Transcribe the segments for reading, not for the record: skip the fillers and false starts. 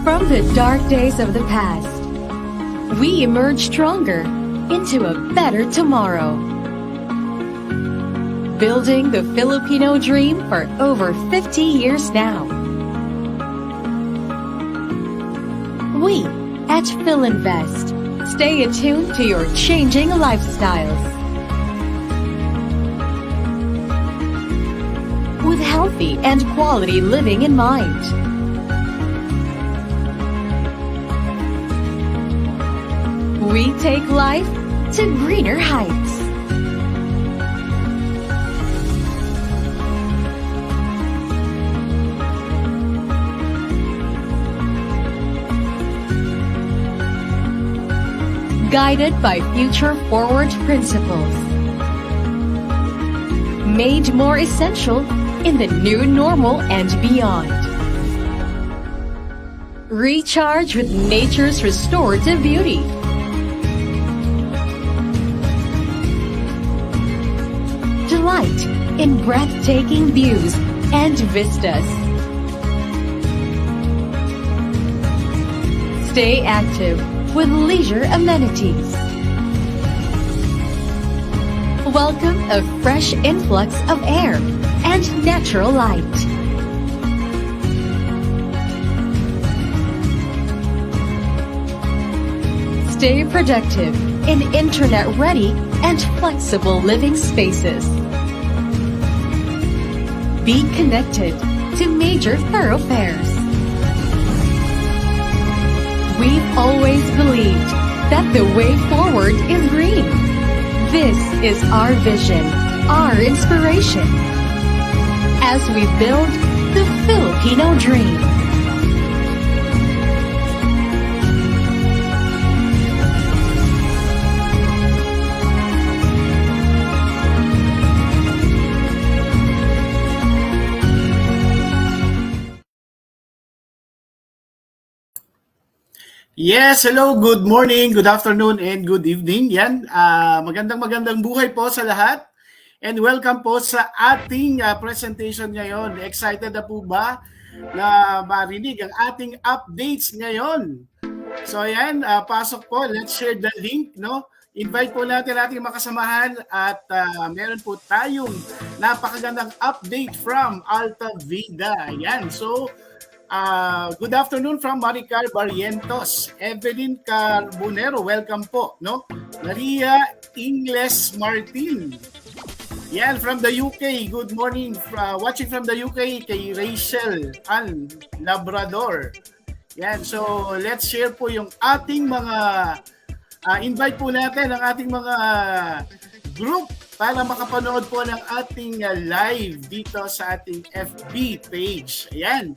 From the dark days of the past, we emerge stronger into a better tomorrow. Building the Filipino dream for over 50 years now. We at Philinvest stay attuned to your changing lifestyles. With healthy and quality living in mind. We take life to greener heights. Guided by future-forward principles. Made more essential in the new normal and beyond. Recharge with nature's restorative beauty. Delight in breathtaking views and vistas. Stay active with leisure amenities. Welcome a fresh influx of air and natural light. Stay productive in internet-ready and flexible living spaces. Be connected to major thoroughfares. We've always believed that the way forward is green. This is our vision, our inspiration, as we build the Filipino dream. Yes, hello, good morning, good afternoon, and good evening. Yan, magandang buhay po sa lahat. And welcome po sa ating presentation ngayon. Excited na po ba na marinig ang ating updates ngayon? So yan, pasok po, let's share the link, no? Invite po natin ating makasamahan at meron po tayong napakagandang update from Alta, Vida. Yan, so good afternoon from Maricar Barrientos, Evelyn Carbonero, welcome po, no? Maria Ingles Martin. Yan, from the UK, good morning. Watching from the UK, kay Rachel Ann Labrador. Yan, so let's share po yung ating mga, invite po natin ang ating mga group para makapanood po ng ating live dito sa ating FB page. Ayan.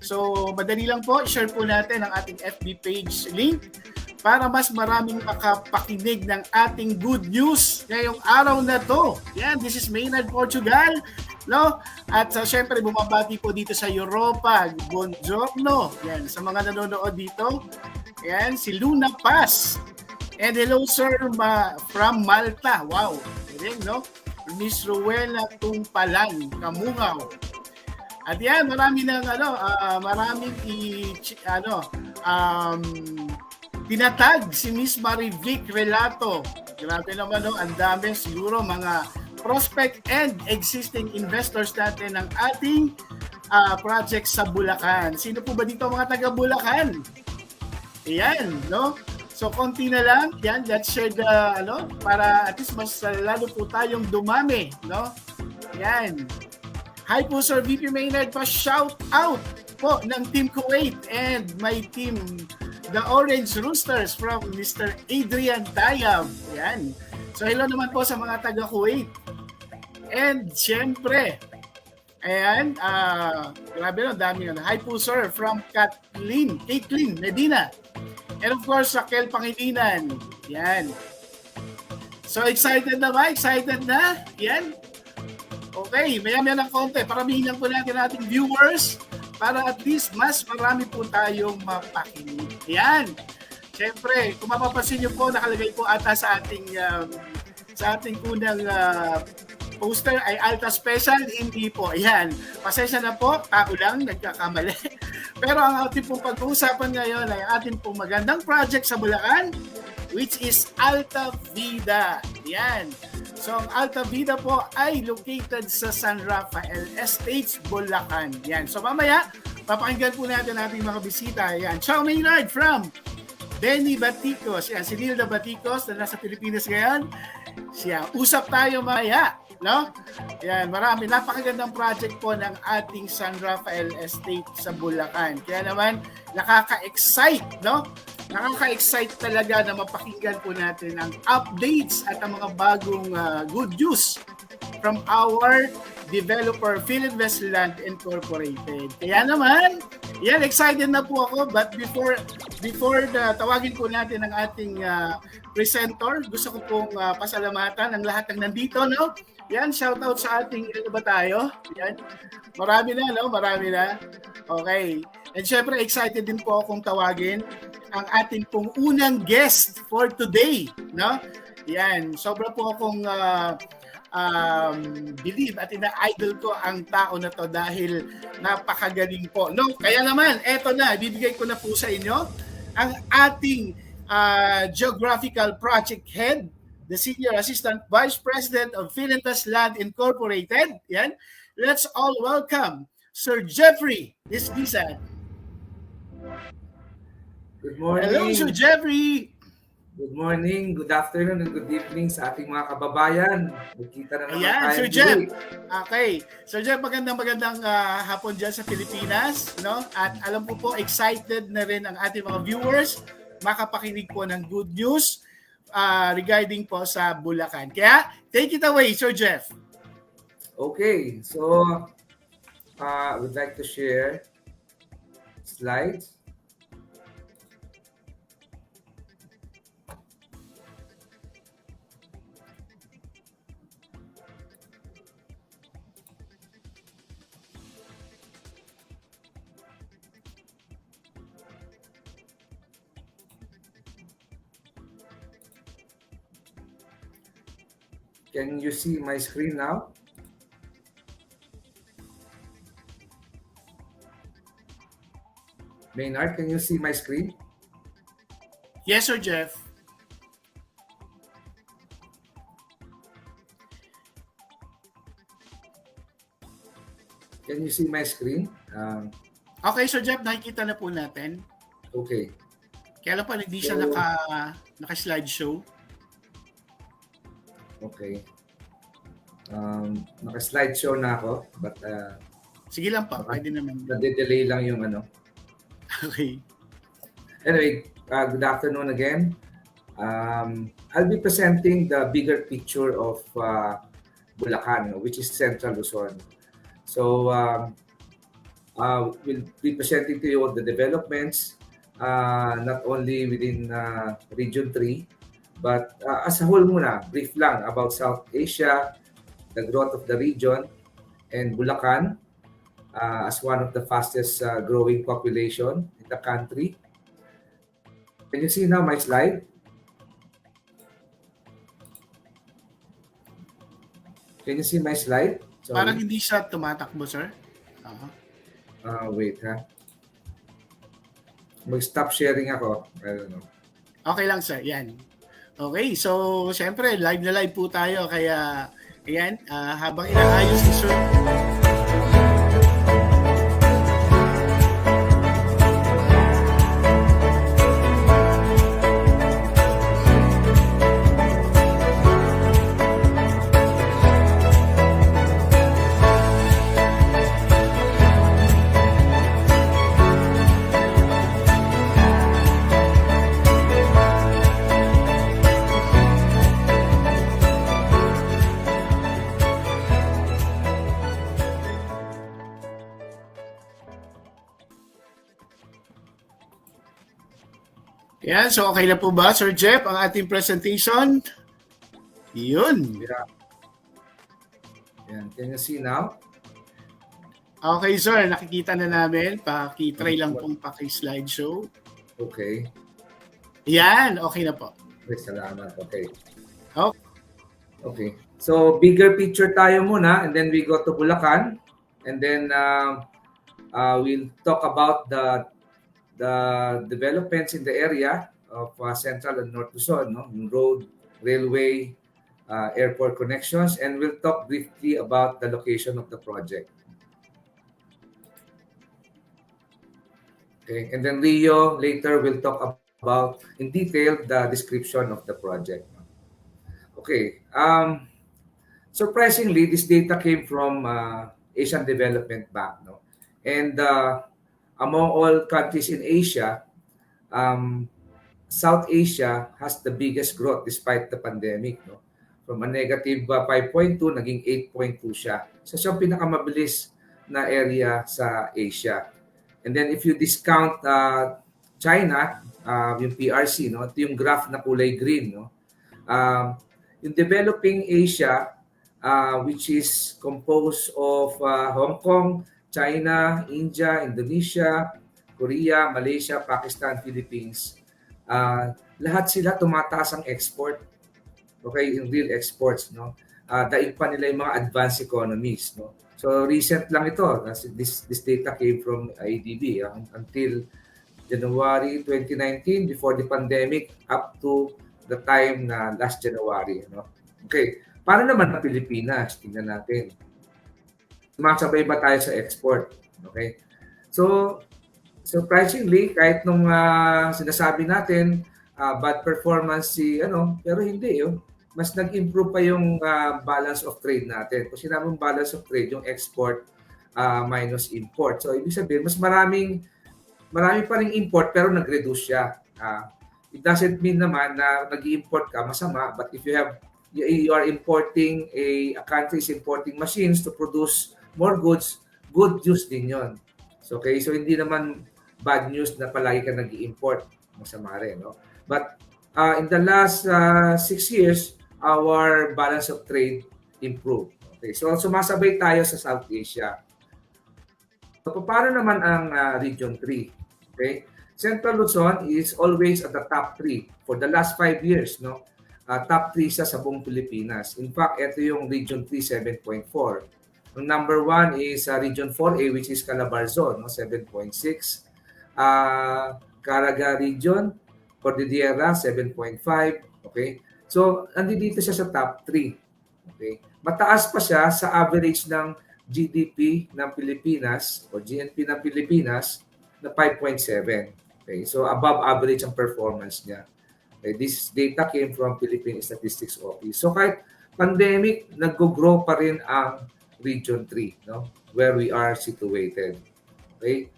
So, madali lang po, share po natin ang ating FB page link para mas maraming makapakinig ng ating good news ngayong araw na to. Yan, this is Maynard, Portugal. No? At syempre, bumabati po dito sa Europa. Buongiorno. Yan, sa mga nanonood dito. Yan, si Luna Paz. And hello, sir, from Malta. Wow. Yan, no? Miss Rowena Tumpalan, Kamungaw. At yan, marami ng maraming tinatag si Miss Marivic Relato. Grabe naman, no? Ang dami siguro mga prospect and existing investors natin ng ating project sa Bulacan. Sino po ba dito mga taga Bulacan? Ayan, no? So konti na lang, yan, let's share the para at least mas lalo po tayong dumami, no? Yan. Hi po Sir VP Maynard, pa-shout out po ng Team Kuwait and my team, the Orange Roosters from Mr. Adrian Tayab. Yan. So hello naman po sa mga taga Kuwait. And syempre, ayan, grabe no, dami na. Hi po sir from Caitlin Medina. And of course, Raquel Pangilinan. Yan. So excited na ba? Excited na? Yan. Okay, maya-maya ng konti. Paramihin lang po natin ating viewers para at least mas marami po tayong mapakinig. Yan. Siyempre, kung mapapansin nyo po, nakalagay po ata sa ating unang poster ay Alta Special. Hindi po. Yan. Pasensya na po. Tao lang, nagkakamali. Pero ang ating pong pag-uusapan ngayon ay ating pong magandang project sa Bulacan, which is Alta Vida. Yan. So ang Alta Vida po ay located sa San Rafael Estates, Bulacan. Yan. So mamaya, papakinggan po natin ating mga bisita. Yan. Ciao Maynard from Benny Baticos. Yan. Si Nilda Baticos na nasa Pilipinas ngayon. Siya. Usap tayo mamaya. No? Yan, marami. Napakagandang project po ng ating San Rafael Estate sa Bulacan. Kaya naman, nakaka-excite, no? Nakaka-excite talaga na mapakinggan po natin ang updates at ang mga bagong good news from our developer, Philinvest Land Incorporated. Kaya naman, yan, excited na po ako. But before tawagin po natin ang ating presenter, gusto ko pong pasalamatan ang lahat ng nandito, no? Yan, shout out sa ating, ilan ba tayo? Yan. Marami na, no? Marami na. Okay. And syempre, excited din po akong tawagin ang ating pong unang guest for today, no? Yan. Sobra po akong believe at ina-idol ko ang tao na to dahil napakagaling po. No? Kaya naman, eto na, bibigay ko na po sa inyo ang ating geographical project head, the Senior Assistant Vice President of Philinvest Land Incorporated. Yan. Let's all welcome Sir Jeffrey Disbisan. Good morning. Hello, Sir Jeffrey. Good morning, good afternoon, and good evening sa ating mga kababayan. Magkita na naman Ayan, tayo. Sir Jeff. Okay. Sir Jeff, magandang hapon dyan sa Pilipinas. No? At alam po, excited na rin ang ating mga viewers makapakinig po ng good news regarding po sa Bulacan. Kaya, take it away, Sir Jeff. Okay, so I would like to share slides. Can you see my screen now? Maynard, can you see my screen? Yes, Sir Jeff. Can you see my screen? Okay, Sir Jeff, nakikita na po natin. Okay. Kaya lang pa hindi siya naka-slideshow. Okay. Naka-slideshow na ako, but Sige lang pa, pwede naman. nade-delay lang yung ano. Okay. Anyway, good afternoon again. I'll be presenting the bigger picture of Bulacan, which is Central Luzon. So, we'll be presenting to you the developments, not only within Region 3, but as a whole muna, brief lang about South Asia, the growth of the region, and Bulacan as one of the fastest growing population in the country. Can you see now my slide? Can you see my slide? Sorry. Parang hindi siya tumatakbo, sir. Wait ha. Mag-stop sharing ako. I don't know. Okay lang, sir. Yan. Okay, so siyempre live na live po tayo kaya ayan, habang inaayos ni Sir. Yan, so okay na po ba, Sir Jeff, ang ating presentation? Yun. Yeah. Yan. Can you see now? Okay, sir, nakikita na namin. Paki-try lang pong paki-slideshow. Okay. Yan, okay na po. Okay, salamat. Okay. Okay. Okay. So, bigger picture tayo muna and then we go to Bulacan and then We'll talk about the developments in the area of Central and North Luzon, no? Yung road, railway, airport connections, and we'll talk briefly about the location of the project. Okay, and then Rio later will talk about in detail the description of the project. Okay, surprisingly, this data came from Asian Development Bank, no? And among all countries in Asia, um, South Asia has the biggest growth despite the pandemic, no? From a negative 5.2 naging 8.2 siya. So siya ang pinakamabilis na area sa Asia. And then if you discount China, yung PRC, no? Ito yung graph na kulay green, no? Yung developing Asia, which is composed of Hong Kong, China, India, Indonesia, Korea, Malaysia, Pakistan, Philippines, lahat sila tumataas ang export. Okay, yung real exports, no? Daig pa nila yung mga advanced economies, no? So recent lang ito. This data came from IDB until January 2019, before the pandemic, up to the time na last January, no? Okay, paano naman ang Pilipinas? Tingnan natin. Sumasabay ba tayo sa export? Okay. So surprisingly, kahit nung sinasabi natin bad performance pero hindi yun. Mas nag-improve pa yung balance of trade natin. Kung sinabing balance of trade, yung export minus import. So ibig sabihin, marami pa ring import pero nag-reduce siya. It doesn't mean naman na nag-import ka masama, but if you are importing a country is importing machines to produce more goods, good news din yon. So okay, so hindi naman bad news na palagi ka nag-import, masama rin, no? But in the last 6 years, our balance of trade improved. Okay, so sumasabay tayo sa South Asia. So paano naman ang Region 3? Okay? Central Luzon is always at the top 3 for the last 5 years, no? Top 3 siya sa buong Pilipinas. In fact, ito yung Region 3, 7.4. Ang number 1 is Region 4A, which is Calabarzon, no? 7.6. Caraga Region, Cordillera, 7.5. Okay? So, nandito siya sa top 3. Okay? Mataas pa siya sa average ng GDP ng Pilipinas o GNP ng Pilipinas na 5.7. Okay, so above average ang performance niya. Okay, this data came from Philippine Statistics Office. So kahit pandemic, nag-grow pa rin ang Region 3, no? Where we are situated. Okay?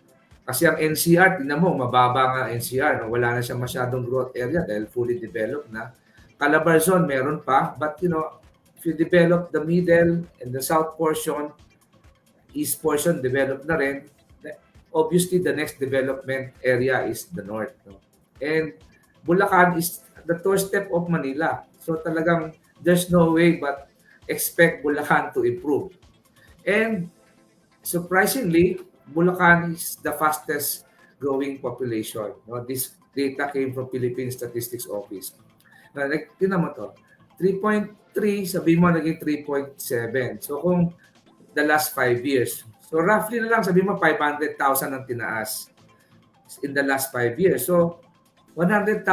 Kasi ang NCR, tingnan mo, mababa nga NCR. No? Wala na siya masyadong growth area dahil fully developed na. Calabarzon, meron pa. But if you develop the middle and the south portion, east portion, developed na rin, obviously the next development area is the north, no? And Bulacan is the doorstep of Manila, so talagang there's no way but expect Bulacan to improve. And surprisingly, Bulacan is the fastest growing population, no? This data came from Philippine Statistics Office. Na tingnan mo to, 3.3, sabi mo naging 3.7. So kung the last 5 years, so roughly na lang, sabi mo 500,000 ang tinaas in the last 5 years. So 100,000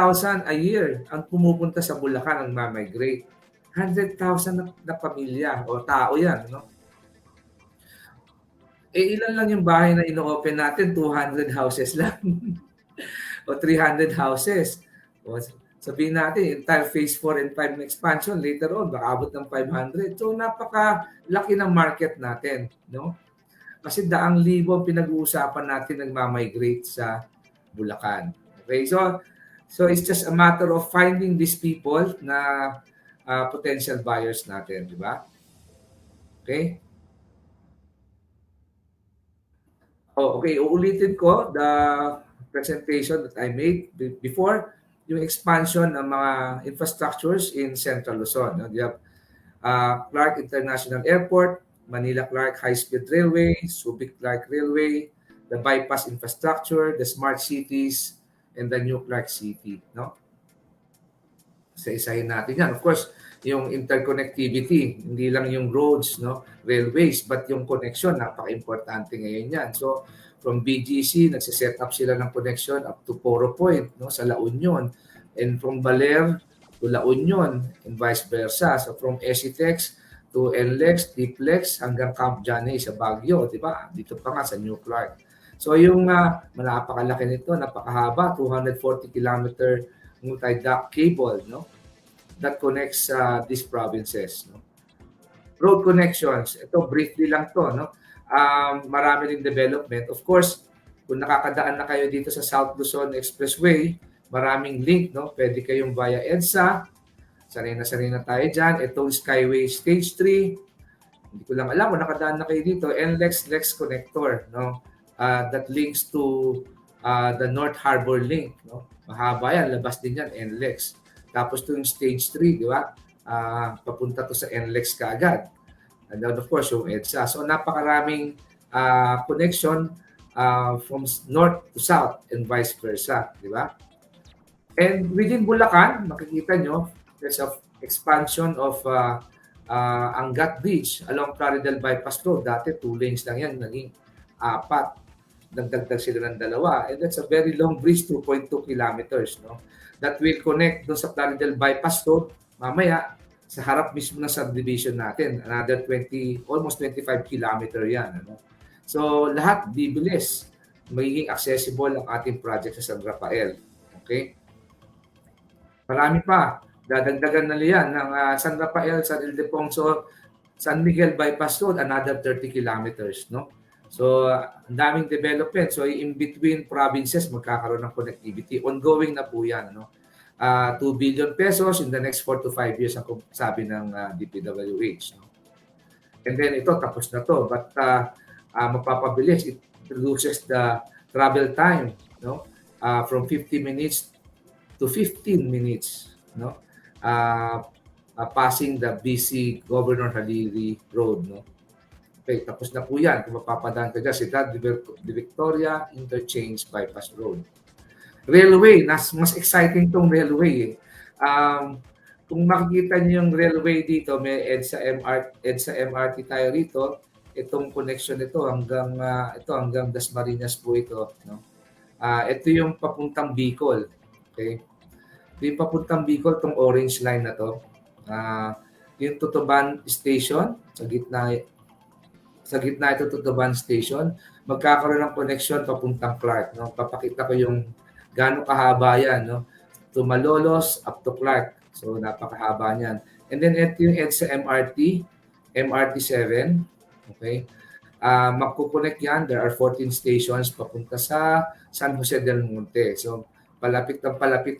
a year ang pumupunta sa Bulacan, ang ma-migrate. 100,000 na pamilya o tao yan, no? Ilan lang yung bahay na ino-open natin? 200 houses lang. O 300 houses. O sabihin natin, entire phase 4 and 5 na expansion, later on, baka abot ng 500. So napaka-laki ng market natin, no? Kasi daang libo ang pinag-uusapan natin nagmamigrate sa Bulacan. Okay, so it's just a matter of finding these people na potential buyers natin, di ba? Okay? Okay, uulitin ko the presentation that I made before, yung expansion ng mga infrastructures in Central Luzon. You have Clark International Airport, Manila-Clark High-Speed Railway, Subic-Clark Railway, the bypass infrastructure, the smart cities, and the new Clark City, no? Isa-isahin natin yan. Of course, yung interconnectivity, hindi lang yung roads, no, railways, but yung connection, napaka-importante ngayon yan. So, From BGC, nagsiset up sila ng connection up to Poro Point, no, sa La Union. And from Baler to La Union and vice versa. So from SCTEX to NLEX, TPLEX hanggang Camp Johnny sa Baguio, di ba? Dito pa nga sa New Clark. So yung napakalaki nito, napakahaba, 240 kilometer multi-duct cable, no? That connects these provinces, no? Road connections, ito briefly lang to, no? Marami rin development. Of course, kung nakakadaan na kayo dito sa South Luzon Expressway, maraming link, no? Pwede kayong via EDSA, sanay na tayo dyan. Itong Skyway Stage 3, hindi ko lang alam kung nakadaan na kayo dito, NLEX-LEX connector, no? That links to the North Harbor link, no? Mahaba yan, labas din yan, NLEX. Tapos to yung Stage 3, di ba? Papunta to sa NLEX kaagad. And then of course, yung EDSA. So napakaraming connection from north to south and vice versa, di ba? And within Bulacan, makikita nyo, there's an expansion of Angat Beach along Plaridel Bypass Road. Dati 2 lanes lang yan, naging 4. Nagdagdag sila ng 2. And that's a very long bridge, 2.2 kilometers, no? That will connect doon sa Plaridel Bypass Road mamaya sa harap mismo ng subdivision natin. Another 20, almost 25 kilometer yan. Ano? So lahat bibilis. Magiging accessible ang ating project sa San Rafael. Okay? Marami pa. Dadagdagan na liyan ng San Rafael, San Ildefonso, San Miguel Bypass Road, another 30 kilometers. No? So, ang daming development. So, in between provinces, magkakaroon ng connectivity. Ongoing na po yan. No? 2 billion pesos in the next 4 to 5 years, ang sabi ng DPWH. No? And then, ito, tapos na to. But, mapapabilis. It reduces the travel time, no? From 50 minutes to 15 minutes, no? Passing the BC Governor Halili Road, no? Okay, tapos na po yan. Kung mapapadaan ka dyan, Ciudad de Victoria Interchange Bypass Road. Railway, mas exciting tong railway. Kung makikita niyo yung railway dito, may EDSA MRT tayo rito. Itong connection nito hanggang Dasmariñas po ito, no? Ito yung papuntang Bicol. Okay? Ito yung papuntang Bicol, tong orange line na to. Yung Tutuban Station, sa gitna ito Tutuban Station, magkakaroon ng connection papuntang Clark, no? Papakita ko yung gaano kahaba yan, no? To Malolos up to Clark. So napakahaba niyan. And then ito yung EDSA MRT 7. Okay? Magkukonect yan. There are 14 stations papunta sa San Jose del Monte. So palapit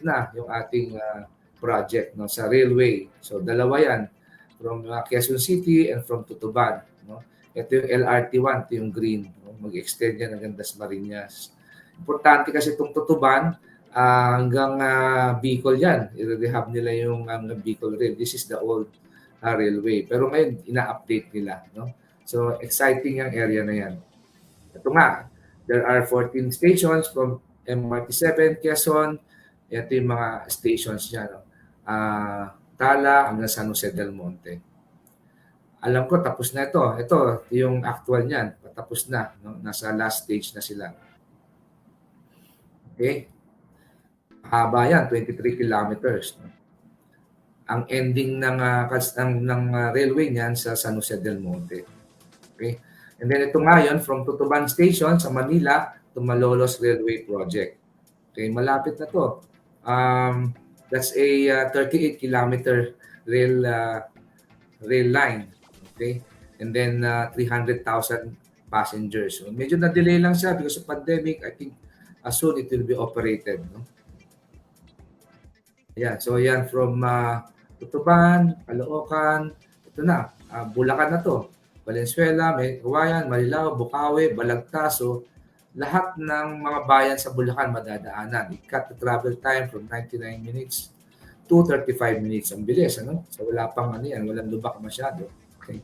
na yung ating project, no, sa railway. So dalawa yan, from Quezon City and from Tutuban, no. Ito yung LRT1, ito yung green, no? Mag-extend yan hanggang Dasmariñas. Importante kasi itong Tutuban hanggang Bicol yan. I-rehab nila yung Bicol Rail. This is the old railway. Pero ngayon, ina-update nila, no? So exciting yung area na yan. Ito nga, there are 14 stations from MRT7, Quezon. Ito yung mga stations niya, no? Tala hanggang San Jose del Monte. Alam ko, tapos na ito. Ito yung actual niyan. Patapos na. No? Nasa last stage na sila. Okay? Haba yan, 23 kilometers. No? Ang ending ng railway niyan sa San Jose del Monte. Okay? And then ito ngayon, from Tutuban Station sa Manila to Malolos Railway Project. Okay, malapit na to. That's a 38 kilometer rail line. Okay? And then 300,000 passengers. So medyo na-delay lang siya because of pandemic. I think soon it will be operated. No? Ayan. So yan from Tutuban, Caloocan, ito na. Bulacan na to. Valenzuela, Kawayan, Marilao, Bukawi, Balagtas. So lahat ng mga bayan sa Bulacan madadaanan. I-cut the travel time from 99 minutes to 35 minutes. Ang bilis, ano? So wala pang yan, walang lubak masyado. Okay.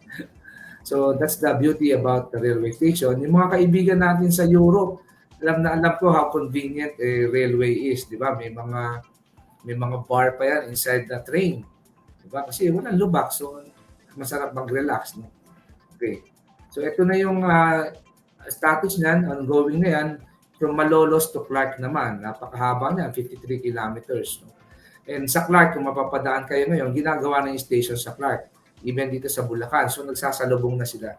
So that's the beauty about the railway station. Yung mga kaibigan natin sa Europe, alam ko how convenient a railway is, di ba? May mga bar pa yan inside the train. Di ba? Kasi walang lubak, so masarap mag-relax, no? Okay. So ito na yung status niyan, ongoing na yan, from Malolos to Clark naman. Napakahaba niyan, 53 kilometers. No? And sa Clark, kung mapapadaan kayo ngayon, ginagawa na yung station sa Clark. Even dito sa Bulacan. So nagsasalubong na sila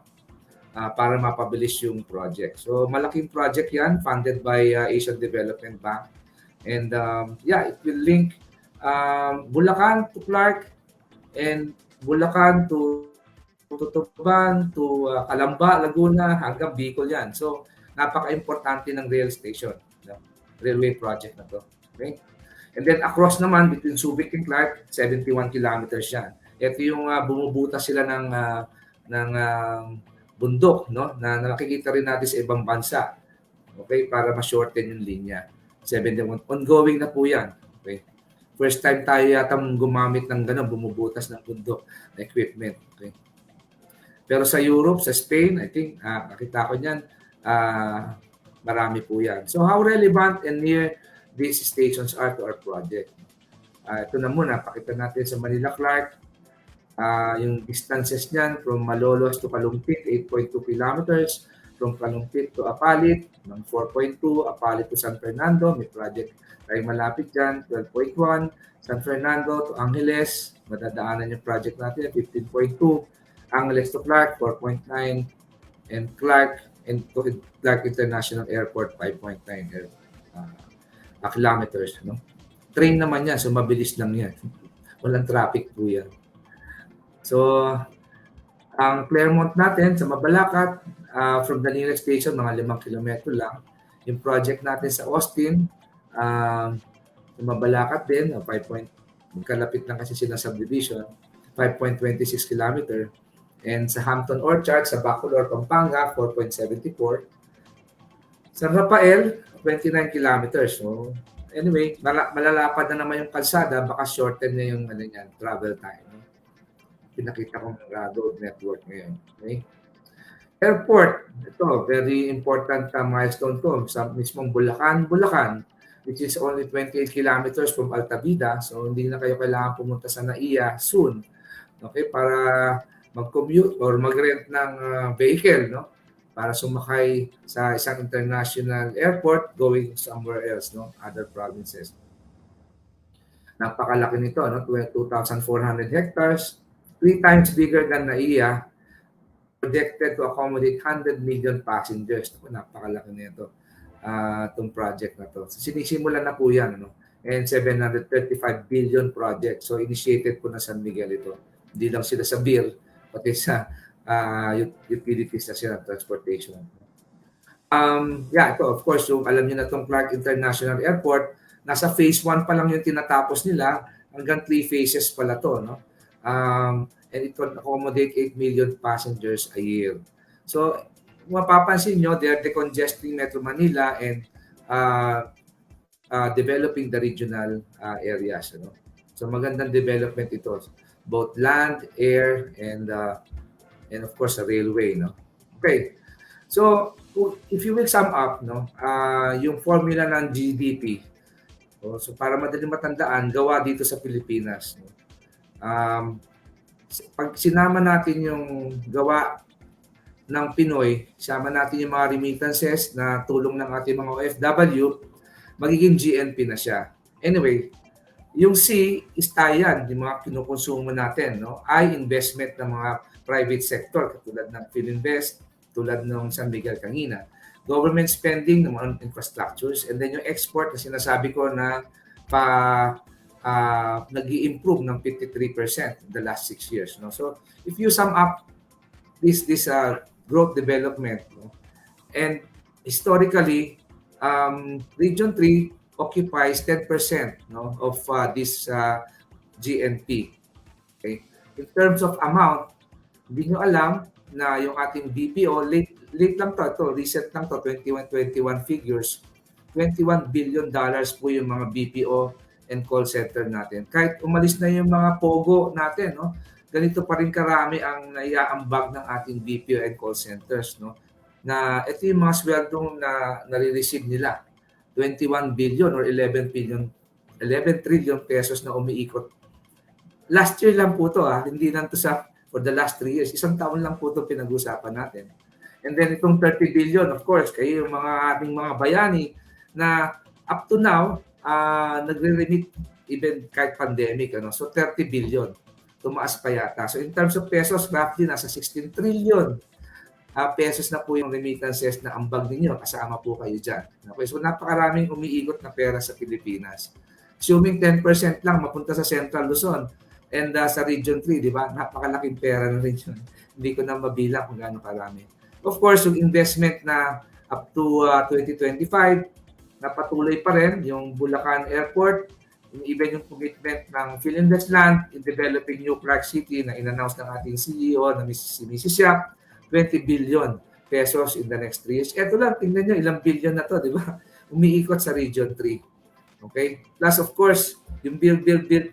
para mapabilis yung project. So malaking project yan, funded by Asian Development Bank. And it will link Bulacan to Clark and Bulacan to Tutuban to Calamba, Laguna, hanggang Bicol yan. So, napaka-importante ng rail station, railway project na to. Okay? And then across naman, between Subic and Clark, 71 kilometers yan. Ito yung bumubutas sila ng bundok, no? Na nakikita rin natin sa ibang bansa. Okay? Para ma-shorten yung linya. 71. Ongoing na po yan. Okay? First time tayo yata gumamit ng gano'n, bumubutas ng bundok na equipment. Okay? Pero sa Europe, sa Spain, I think, nakita ko niyan, marami po yan. So how relevant and near these stations are to our project? Ito na muna, pakita natin sa Manila-Clark. Yung distances niyan from Malolos to Kalumpit, 8.2 kilometers. From Kalumpit to Apalit, ng 4.2. Apalit to San Fernando, may project tayo malapit dyan, 12.1. San Fernando to Angeles, madadaanan yung project natin, 15.2. Angeles to Clark, 4.9, and Clark to Clark International Airport, 5.9 kilometers. No? Train naman yan, so mabilis lang yan. Walang traffic po yan. So, ang Claremont natin sa Mabalacat, from the nearest station, mga 5 kilometro lang. Yung project natin sa Austin, sa Mabalacat din, magkalapit lang kasi sila subdivision, 5.26 kilometer. And sa Hampton Orchard, sa Bacolor, Pampanga, 4.74. Sa Rafael, 29 kilometers. So, anyway, malalapad na naman yung kalsada, baka shorten na yung travel time. No? Pinakita ko ng road network ngayon. Okay? Airport, ito, very important milestone to. Sa mismong Bulacan, which is only 28 kilometers from Alta Vida. So, hindi na kayo kailangan pumunta sa NAIA soon. Okay, para mag-commute or mag-rent ng vehicle, no? Para sumakay sa isang international airport going somewhere else, no? Other provinces. Napakalaki nito, no? 2,400 hectares, 3 times bigger than NAIA, projected to accommodate 100 million passengers. Napakalaki nito, itong project na to. So, sinisimulan na po yan, no? And 735 billion project. So, initiated po na San Miguel ito. Hindi lang sila sa bill, pati sa utilities na sila, transportation. Ito, of course, yung alam niyo na itong Clark International Airport, nasa phase 1 pa lang yung tinatapos nila, hanggang 3 phases pala to, no? And it will accommodate 8 million passengers a year. So, mapapansin nyo, they are decongesting Metro Manila and developing the regional areas. No? So, magandang development ito. Both land, air, and of course, the railway. No? Okay. So, if you will sum up, no, yung formula ng GDP, so para madaling matandaan, gawa dito sa Pilipinas. No? Pag sinama natin yung gawa ng Pinoy, sama natin yung mga remittances na tulong ng ating mga OFW, magiging GNP na siya. Anyway, yung C is tayan, yung mga kinukonsumo natin. No? I, investment ng mga private sector, katulad ng Philinvest, tulad ng San Miguel kanina. Government spending ng mga infrastructures, and then yung export na sinasabi ko na nag-i-improve ng 53% in the last 6 years. No? So, if you sum up this growth development, no? And historically, Region 3 occupies 10%, no, of this GNP. Okay? In terms of amount, hindi nyo alam na yung ating BPO, late lang to, recent lang to, 21 figures, $21 billion po yung mga BPO and call center natin. Kahit umalis na yung mga POGO natin, no, ganito pa rin karami ang naiaambag ng ating BPO and call centers. No, na ito yung mga sweldong na nare-receive nila. 21 billion or 11 trillion pesos na umiikot. Last year lang po to, hindi lang to for the last 3 years. Isang taon lang po to pinag-usapan natin. And then itong 30 billion, of course, kayo yung mga ating mga bayani na up to now, nagre-remit even kahit pandemic. Ano? So 30 billion, tumaas pa yata. So in terms of pesos, roughly nasa 16 trillion pesos na po yung remittances na ambag ninyo. Kasama po kayo dyan. Okay? So napakaraming umiikot na pera sa Pilipinas. Assuming 10% lang mapunta sa Central Luzon and sa Region 3, di ba? Napakalaking pera na rin yun. Hindi ko na mabilang kung gaano karami. Of course, yung investment na up to 2025, na patuloy pa rin yung Bulacan Airport, even yung commitment ng Philinvest Land in developing New Clark City na in-announce ng ating CEO na si Mrs. Yap, 20 billion pesos in the next 3 years. Ito lang, tingnan nyo, ilang billion na to, di ba? Umiikot sa Region 3. Okay? Plus, of course, yung Build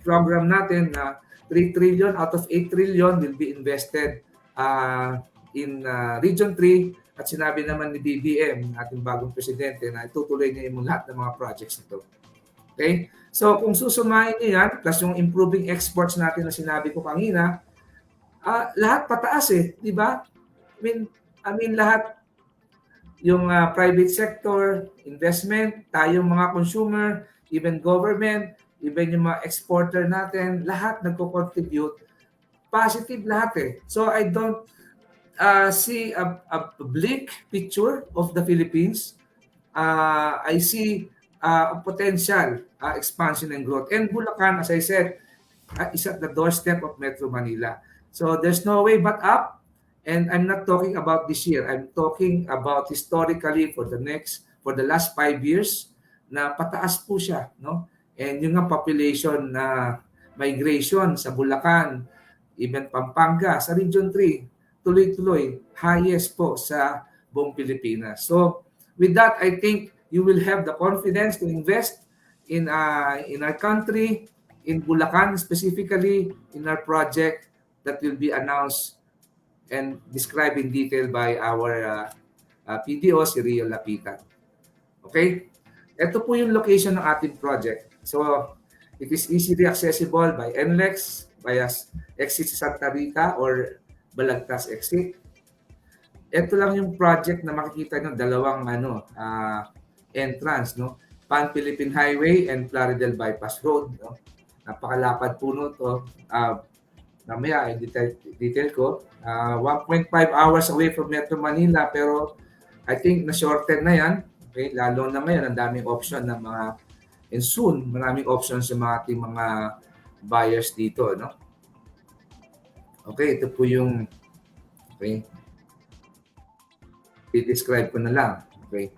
program natin na 3 trillion out of 8 trillion will be invested in Region 3 at sinabi naman ni BBM, ating bagong presidente, na itutuloy niya yung lahat ng mga projects nito. Okay? So kung susumahin niyo yan, plus yung improving exports natin na sinabi ko kanina, lahat pataas di ba? I mean lahat yung private sector, investment, tayong mga consumer, even government, even yung mga exporter natin, lahat nagko-contribute. Positive lahat So I don't see a bleak picture of the Philippines. I see a potential expansion and growth. And Bulacan, as I said, is at the doorstep of Metro Manila. So there's no way but up. And I'm not talking about this year. I'm talking about historically for the last 5 years na pataas po siya, no? And yung population na migration sa Bulacan, even Pampanga, sa Region 3, tuloy-tuloy, highest po sa buong Pilipinas. So with that, I think you will have the confidence to invest in our country, in Bulacan specifically, in our project that will be announced and described in detail by our PDO, si Rio Lapitan. Okay? Ito po yung location ng ating project. So, it is easily accessible by NLEX, via exit sa Santa Rita or Balagtas exit. Ito lang yung project na makikita nyo, dalawang entrance, no? Pan-Philippine Highway and Plaridel Bypass Road. No? Napakalapad po to. Mamaya, detail ko. 1.5 hours away from Metro Manila, pero I think na-shorten na yan. Okay? Lalo na ngayon, ang daming option ng mga, and soon, maraming options sa mga ating mga buyers dito. No? Okay, ito po yung, okay, i-describe ko na lang. Okay.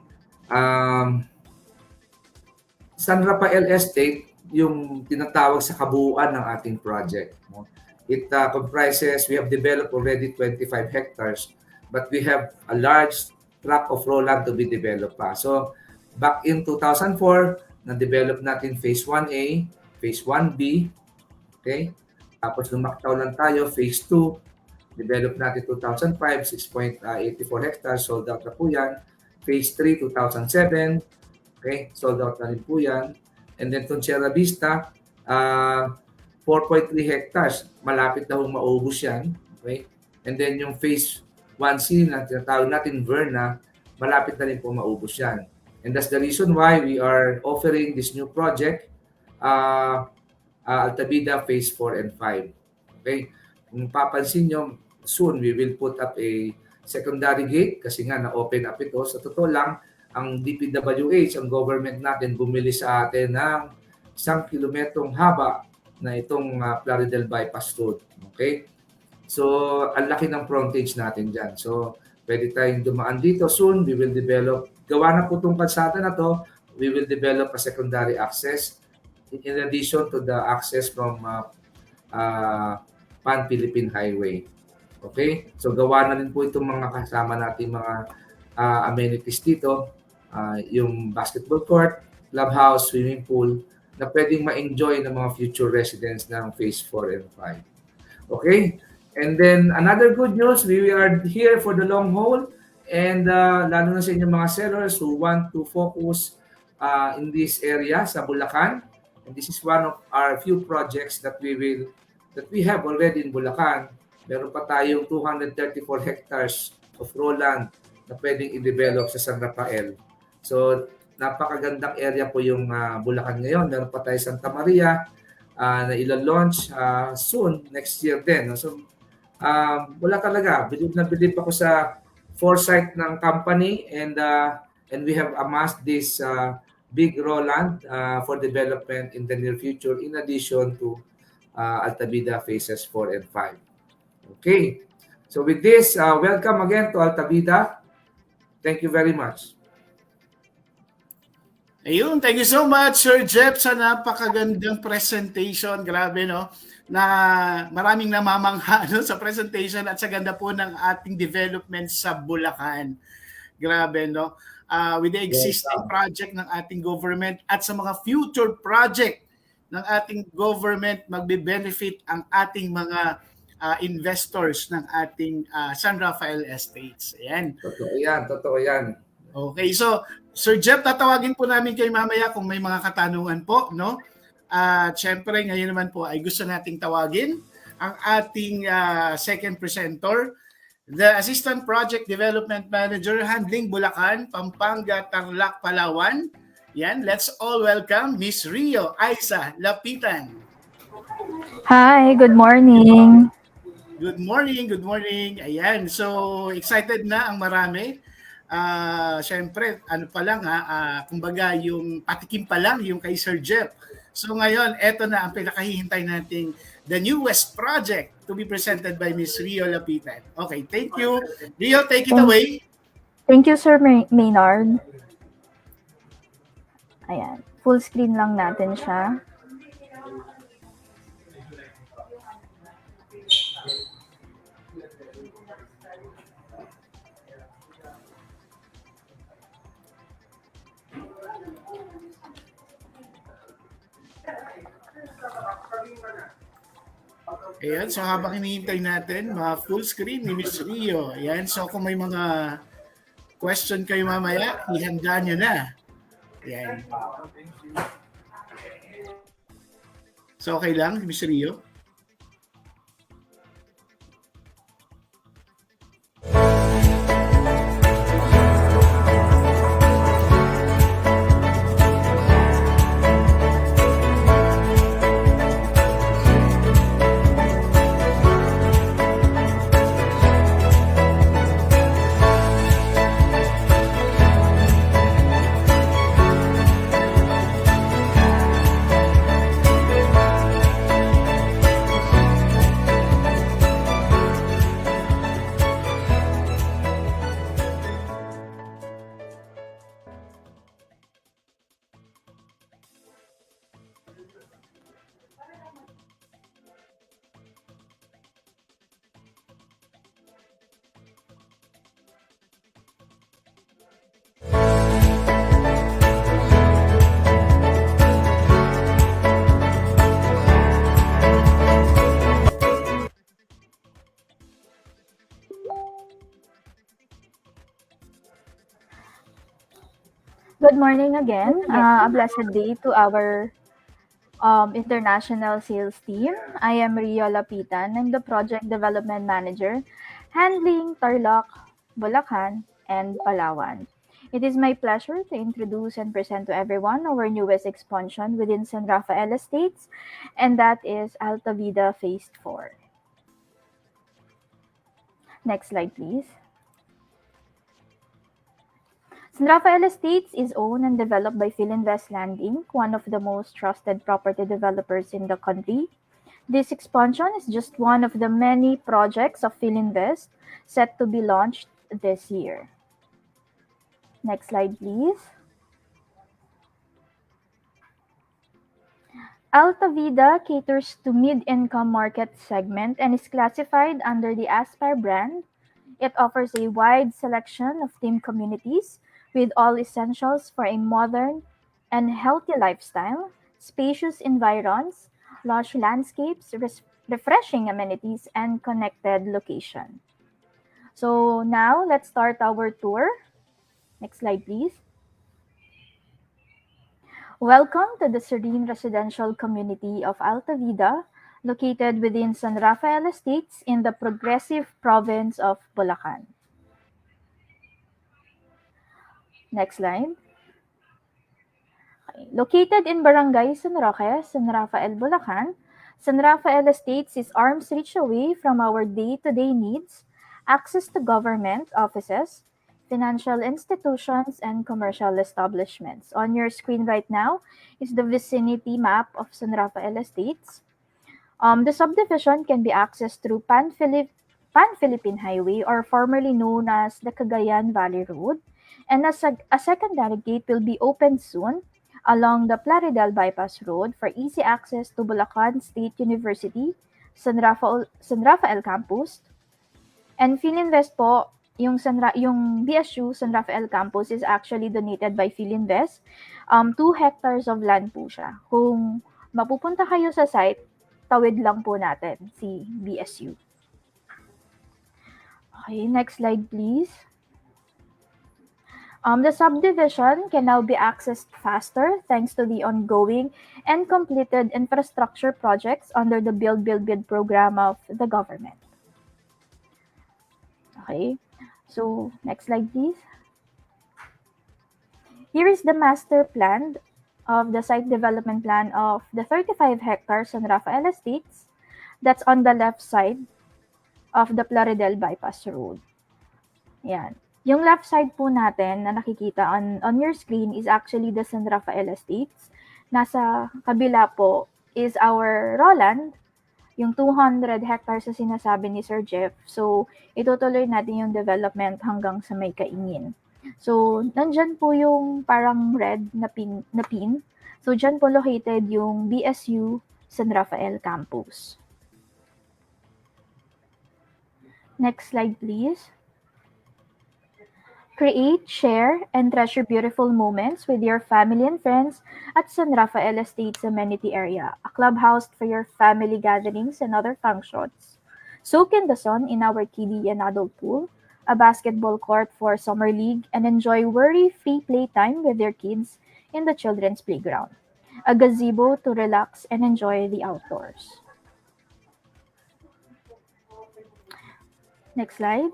San Rafael Estate, yung tinatawag sa kabuuan ng ating project. No? It comprises, we have developed already 25 hectares, but we have a large tract of raw land to be developed pa. So, back in 2004, na-develop natin Phase 1A, Phase 1B, okay? Tapos lumaktaw lang tayo, Phase 2, develop natin 2005, 6.84 hectares, sold out na po yan. Phase 3, 2007, okay, sold out na rin po yan. And then itong Sierra Vista, 4.3 hectares, malapit na hong maubos yan. Okay? And then yung Phase 1C na tinatawag natin Verna, malapit na rin po maubos yan. And that's the reason why we are offering this new project, Alta Vida Phase 4 and 5. Okay? Kung papansin nyo, soon we will put up a secondary gate kasi nga na-open up ito. Sa totoo lang, ang DPWH, ang government natin, bumili sa atin ng 1 kilometrong haba na itong Plaridel Bypass Road. Okay? So, ang laki ng frontage natin dyan. So, pwede tayong dumaan dito. Soon, we will develop, gawa na po itong kalsada na to, we will develop a secondary access in addition to the access from Pan-Philippine Highway. Okay? So, gawa na rin po itong mga kasama natin mga amenities dito. Yung basketball court, clubhouse, swimming pool, na pwedeng ma-enjoy ng mga future residents ng Phase 4 and 5. Okay? And then, another good news, we are here for the long haul and lalo na sa inyong mga sellers who want to focus in this area sa Bulacan. And this is one of our few projects that we have already in Bulacan. Meron pa tayong 234 hectares of raw land na pwedeng i-develop sa San Rafael. So, napakagandang area po yung Bulacan ngayon. Meron pa tayo Santa Maria na ila-launch soon, next year din. So, wala talaga. Believe na believe ako sa foresight ng company and we have amassed this big raw land for development in the near future in addition to Alta Vida phases 4 and 5. Okay. So with this, welcome again to Alta Vida. Thank you very much. Ayun, thank you so much, Sir Jeff, sa napakagandang presentation. Grabe, no? Na maraming namamangha no, sa presentation at sa ganda po ng ating development sa Bulacan. Grabe, no? With the existing project ng ating government at sa mga future project ng ating government, magbe-benefit ang ating mga investors ng ating San Rafael Estates. Ayan. Totoo yan, totoo yan. Okay, so Sir Jeff, tatawagin po namin kayo mamaya kung may mga katanungan po, no? At syempre, ngayon naman po ay gusto nating tawagin ang ating second presenter, the Assistant Project Development Manager handling Bulacan, Pampanga, Tarlac, Palawan. Yan, let's all welcome Miss Rio Aiza Lapitan. Hi, good morning. Good morning, good morning. Ayan, so excited na ang marami. Syempre, ano pa lang kumbaga yung patikim pa lang yung kay Sir Jeff. So ngayon, eto na ang pinakahihintay nating the newest project to be presented by Miss Rio Lapitan. Okay, thank you. Rio, take it away. Thank you, Sir Maynard. Ayan, full screen lang natin siya. Ayan, so habang hinihintay natin, full screen ni Miss Rio. Ayan, so kung may mga question kayo mamaya, ihanda nyo na. Ayan. So okay lang, Miss Rio? Good morning again. A blessed day to our international sales team. I am Rio Lapitan. I'm the Project Development Manager handling Tarlac, Bulacan, and Palawan. It is my pleasure to introduce and present to everyone our newest expansion within San Rafael Estates, and that is Alta Vida Phase 4. Next slide, please. San Rafael Estates is owned and developed by Philinvest Land Inc., one of the most trusted property developers in the country. This expansion is just one of the many projects of Philinvest set to be launched this year. Next slide, please. Alta Vida caters to mid-income market segment and is classified under the Aspire brand. It offers a wide selection of theme communities with all essentials for a modern and healthy lifestyle, spacious environs, lush landscapes, refreshing amenities, and connected location. So now let's start our tour. Next slide, please. Welcome to the serene residential community of Alta Vida, located within San Rafael Estates in the progressive province of Bulacan. Next slide. Okay. Located in Barangay San Roque, San Rafael, Bulacan, San Rafael Estates is arm's reach away from our day-to-day needs, access to government offices, financial institutions, and commercial establishments. On your screen right now is the vicinity map of San Rafael Estates. The subdivision can be accessed through Pan-Philippine Highway, or formerly known as the Cagayan Valley Road, and a secondary gate will be opened soon along the Plaridel Bypass Road for easy access to Bulacan State University, San Rafael Campus, and Philinvest po, yung BSU San Rafael Campus is actually donated by Philinvest. 2 hectares of land po siya. Kung mapupunta kayo sa site, tawid lang po natin si BSU. Okay, next slide please. The subdivision can now be accessed faster thanks to the ongoing and completed infrastructure projects under the Build Bid program of the government. Okay, so next slide please. Here is the master plan of the site development plan of the 35 hectares San Rafael Estates. That's on the left side of the Plaridel Bypass Road. Yan. Yung left side po natin na nakikita on your screen is actually the San Rafael Estates. Nasa kabila po is our Roland, yung 200 hectares na sinasabi ni Sir Jeff. So, itutuloy natin yung development hanggang sa may kaingin. So, nandyan po yung parang red na pin. So, dyan po located yung BSU San Rafael Campus. Next slide, please. Create, share, and treasure beautiful moments with your family and friends at San Rafael Estates Amenity Area, a clubhouse for your family gatherings and other functions. Soak in the sun in our kiddie and adult pool, a basketball court for summer league, and enjoy worry-free playtime with your kids in the children's playground. A gazebo to relax and enjoy the outdoors. Next slide.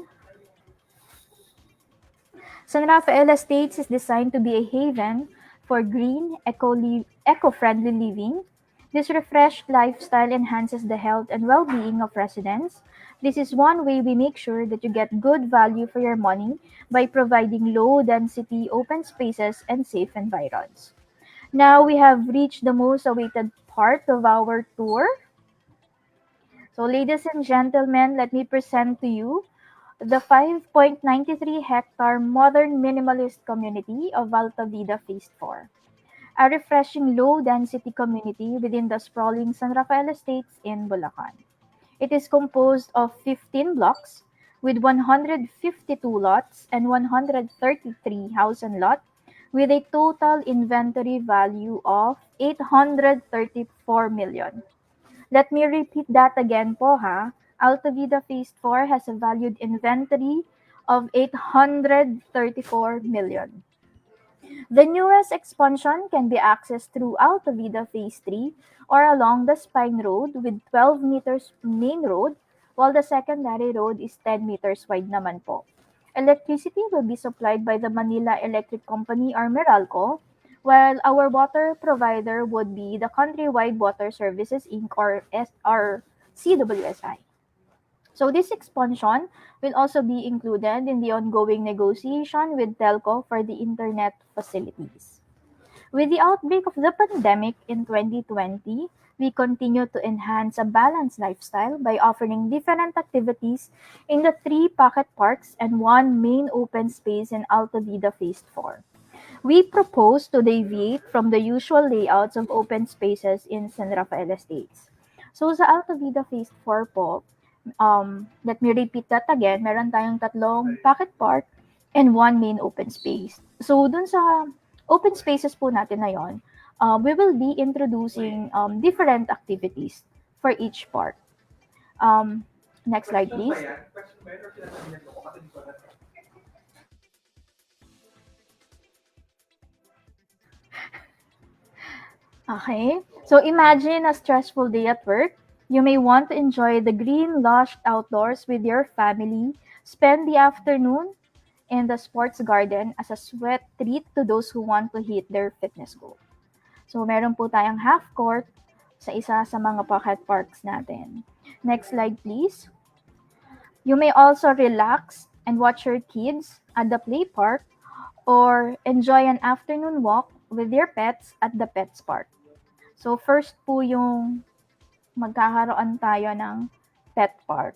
San Rafael Estates is designed to be a haven for green, eco-friendly living. This refreshed lifestyle enhances the health and well-being of residents. This is one way we make sure that you get good value for your money by providing low-density open spaces and safe environs. Now we have reached the most awaited part of our tour. So ladies and gentlemen, let me present to you the 5.93 hectare modern minimalist community of Alta Vida Phase 4, a refreshing low-density community within the sprawling San Rafael Estates in Bulacan. It is composed of 15 blocks with 152 lots and 133 house and lot with a total inventory value of 834 million. Let me repeat that again po ha. Alta Vida Phase 4 has a valued inventory of 834 million. The newest expansion can be accessed through Alta Vida Phase 3 or along the Spine Road with 12 meters main road, while the secondary road is 10 meters wide naman po. Electricity will be supplied by the Manila Electric Company or Meralco, while our water provider would be the Countrywide Water Services Inc. or CWSI. So this expansion will also be included in the ongoing negotiation with Telco for the internet facilities. With the outbreak of the pandemic in 2020, we continue to enhance a balanced lifestyle by offering different activities in the 3 pocket parks and 1 main open space in Alta Vida Phase 4. We propose to deviate from the usual layouts of open spaces in San Rafael Estates. So sa Alta Vida Phase 4 po, let me repeat that again, meron tayong 3 pocket park and 1 main open space. So dun sa open spaces po natin na yon, we will be introducing different activities for each park. Next slide please. Okay, so imagine a stressful day at work. You may want to enjoy the green, lush outdoors with your family, spend the afternoon in the sports garden as a sweat treat to those who want to hit their fitness goal. So meron po tayong half court sa isa sa mga pocket parks natin. Next slide please. You may also relax and watch your kids at the play park or enjoy an afternoon walk with your pets at the pets park. So first po yung magkakaroon tayo ng pet park.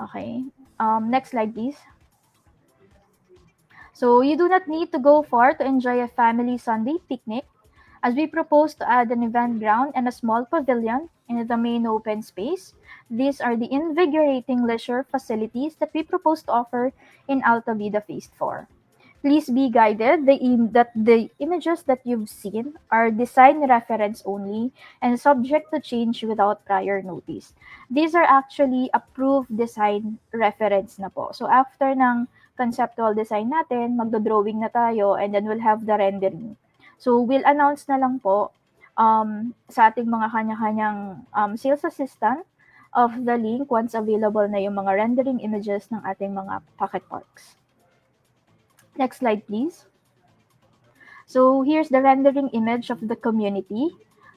Okay. Next slide please. So you do not need to go far to enjoy a family Sunday picnic, as we propose to add an event ground and a small pavilion in the main open space. These are the invigorating leisure facilities that we propose to offer in Alta Vida Phase 4. Please be guided that the images that you've seen are design reference only and subject to change without prior notice. These are actually approved design reference na po. So after ng conceptual design natin, magdo-drawing na tayo and then we'll have the rendering. So we'll announce na lang po sa ating mga kanya-kanyang sales assistant of the link once available na yung mga rendering images ng ating mga pocket parks. Next slide, please. So here's the rendering image of the community.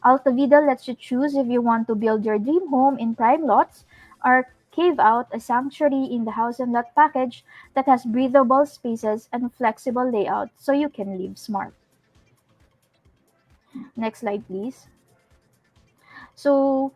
Alta Vida lets you choose if you want to build your dream home in prime lots or cave out a sanctuary in the house and lot package that has breathable spaces and flexible layout so you can live smart. Next slide, please. So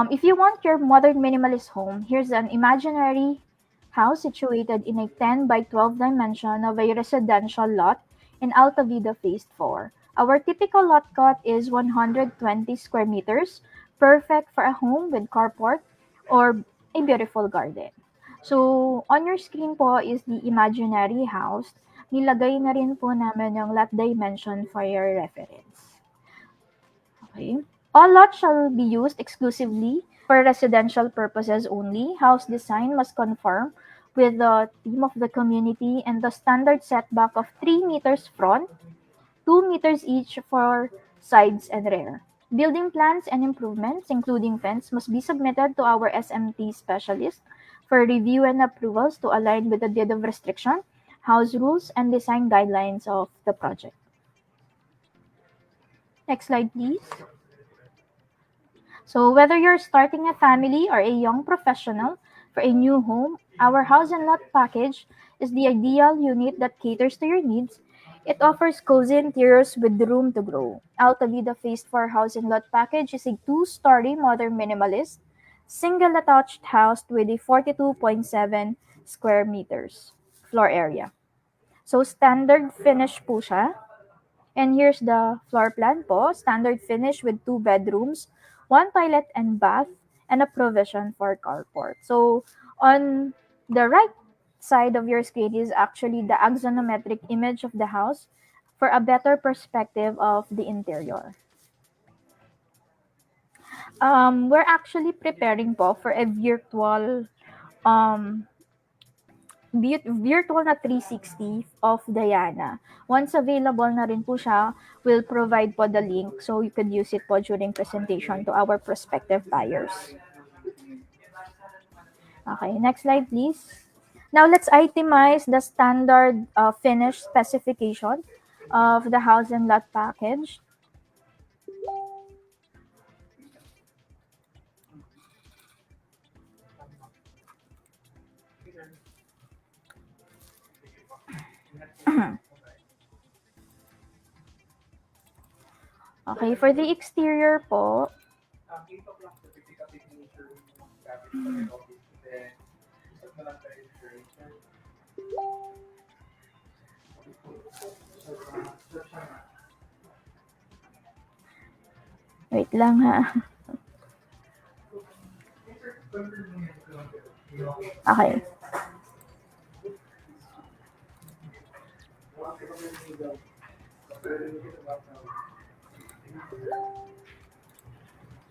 if you want your modern minimalist home, here's an imaginary house situated in a 10 by 12 dimension of a residential lot in Alta Vida Phase 4. Our typical lot cut is 120 square meters, perfect for a home with carport or a beautiful garden. So, on your screen po is the imaginary house. Nilagay na rin po namin yung lot dimension for your reference. Okay. All lots shall be used exclusively for residential purposes only. House design must conform with the theme of the community and the standard setback of 3 meters front, 2 meters each for sides and rear. Building plans and improvements, including fence, must be submitted to our SMT specialist for review and approvals to align with the deed of restriction, house rules, and design guidelines of the project. Next slide, please. So whether you're starting a family or a young professional for a new home, our house and lot package is the ideal unit that caters to your needs. It offers cozy interiors with room to grow. Alta Vida Phase 4 house and lot package is a 2-story modern minimalist, single attached house with a 42.7 square meters floor area. So standard finish po siya. And here's the floor plan po. Standard finish with 2 bedrooms, 1 toilet and bath, and a provision for carport. So on the right side of your screen is actually the axonometric image of the house for a better perspective of the interior. We're actually preparing po for a virtual virtual na 360 of Diana. Once available na rin po siya, we'll provide po the link so you could use it po during presentation to our prospective buyers. Okay, next slide please. Now let's itemize the standard finish specification of the house and lot package. Okay, for the exterior po, wait lang ha. Okay.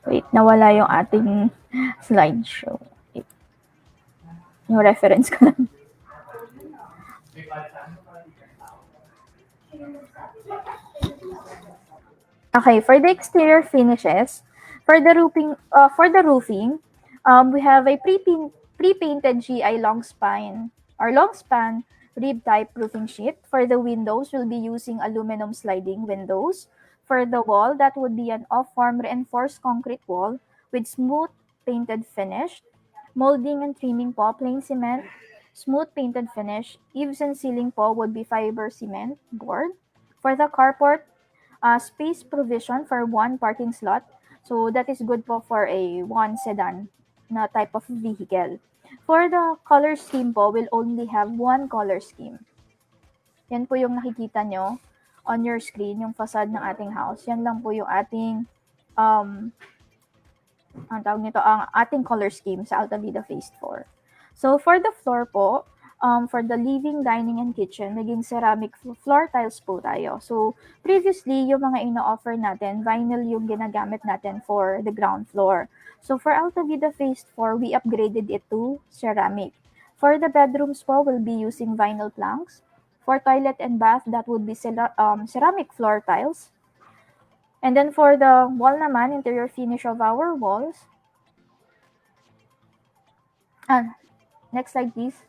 Wait, nawala yung ating slideshow. Wait. Yung reference ko lang. Okay, for the exterior finishes, for the roofing, we have a pre-painted GI long spine or long span rib type roofing sheet. For the windows, we'll be using aluminum sliding windows. For the wall, that would be an off-form reinforced concrete wall with smooth painted finish. Molding and trimming po, plain cement, smooth painted finish. Eaves and ceiling po would be fiber cement board. For the carport, space provision for one parking slot. So that is good po for a one sedan na type of vehicle. For the color scheme po, we'll only have one color scheme. Yan po yung nakikita nyo on your screen, yung facade ng ating house. Yan lang po yung ating ang ating color scheme sa Alta Vida Phase 4. So for the floor po, for the living, dining, and kitchen, naging ceramic floor tiles po tayo. So previously, yung mga ino-offer natin, vinyl yung ginagamit natin for the ground floor. So for Alta Vida Phase 4, we upgraded it to ceramic. For the bedrooms po, we'll be using vinyl planks. For toilet and bath, that would be ceramic floor tiles. And then for the wall naman, interior finish of our walls. Next slide please.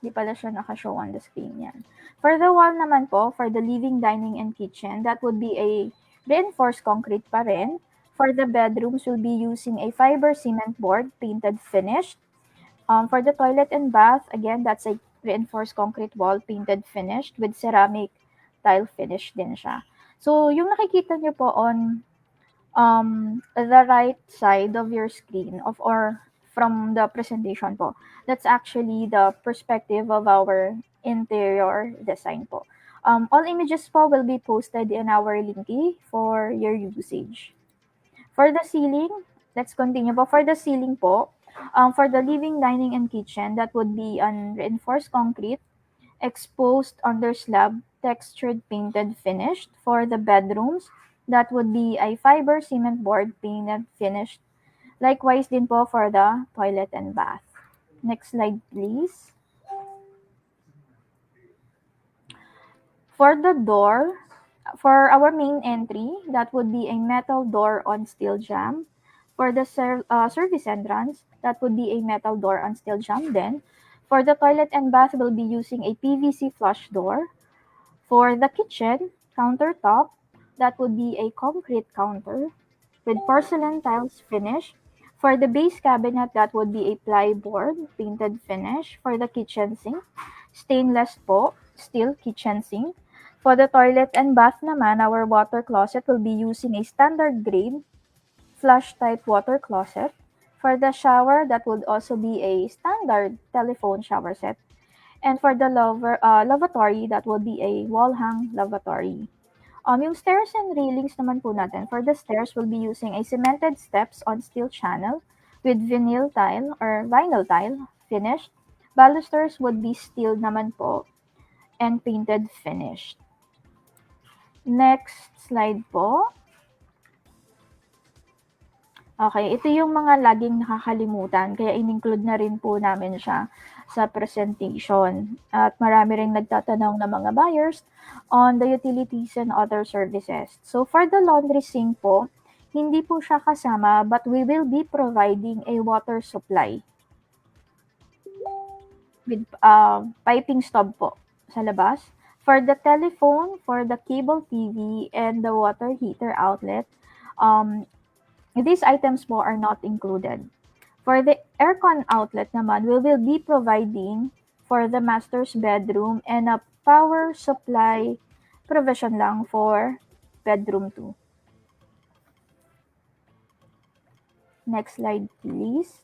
Di pala siya naka-show on the screen yan. For the wall naman po, for the living, dining, and kitchen, that would be a reinforced concrete pa rin. For the bedrooms, we'll be using a fiber cement board, painted finished. For the toilet and bath, again, that's a reinforced concrete wall, painted finished with ceramic tile finish din siya. So, yung nakikita nyo po on the right side of your screen or from the presentation po, that's actually the perspective of our interior design po. All images po will be posted in our linky for your usage. For the ceiling, let's continue po. For the ceiling po, for the living, dining, and kitchen, that would be an reinforced concrete, exposed under slab, textured painted finished. For the bedrooms, that would be a fiber cement board painted finished. Likewise din po for the toilet and bath. Next slide please. For the door, for our main entry, that would be a metal door on steel jamb. For the service entrance, that would be a metal door on steel jamb then. For the toilet and bath, we'll be using a PVC flush door. For the kitchen countertop, that would be a concrete counter with porcelain tiles finish. For the base cabinet, that would be a plyboard painted finish. For the kitchen sink, stainless po, steel kitchen sink. For the toilet and bath naman, our water closet will be using a standard grade flush type water closet. For the shower, that would also be a standard telephone shower set. And for the lavatory, that would be a wall hang lavatory. Yung stairs and railings naman po natin, for the stairs, we'll be using a cemented steps on steel channel with vinyl tile or vinyl tile finished. Balusters would be steel naman po and painted finished. Next slide po. Okay, ito yung mga laging nakakalimutan, kaya in-include na rin po namin siya sa presentation. At marami ring nagtatanong na mga buyers on the utilities and other services. So for the laundry sink po, hindi po siya kasama, but we will be providing a water supply with piping stub po sa labas. For the telephone, for the cable TV, and the water heater outlet, these items po are not included. For the aircon outlet naman, we will be providing for the master's bedroom and a power supply provision lang for bedroom 2. Next slide, please.